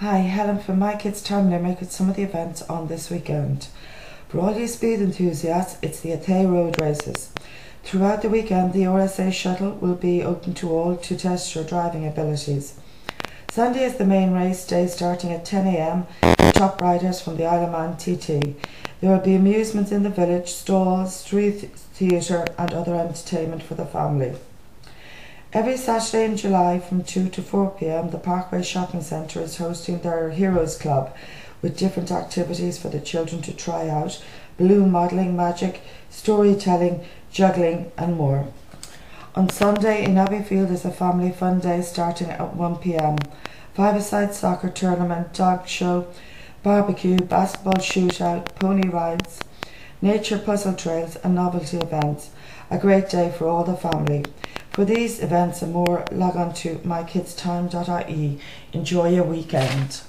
Hi, Helen from My Kids Time Limerick with some of the events on this weekend. For all you speed enthusiasts, it's the Athay Road Races. Throughout the weekend, the RSA shuttle will be open to all to test your driving abilities. Sunday is the main race day starting at 10 a.m. with top riders from the Isle of Man TT. There will be amusements in the village, stalls, street theatre and other entertainment for the family. Every Saturday in July from 2 to 4 p.m. the Parkway Shopping Centre is hosting their Heroes Club with different activities for the children to try out: balloon modelling, magic, storytelling, juggling and more. On Sunday in Abbeyfield is a family fun day starting at 1 p.m. Five-a-side soccer tournament, dog show, barbecue, basketball shootout, pony rides, nature puzzle trails and novelty events. A great day for all the family. For these events and more, log on to mykidstime.ie. Enjoy your weekend.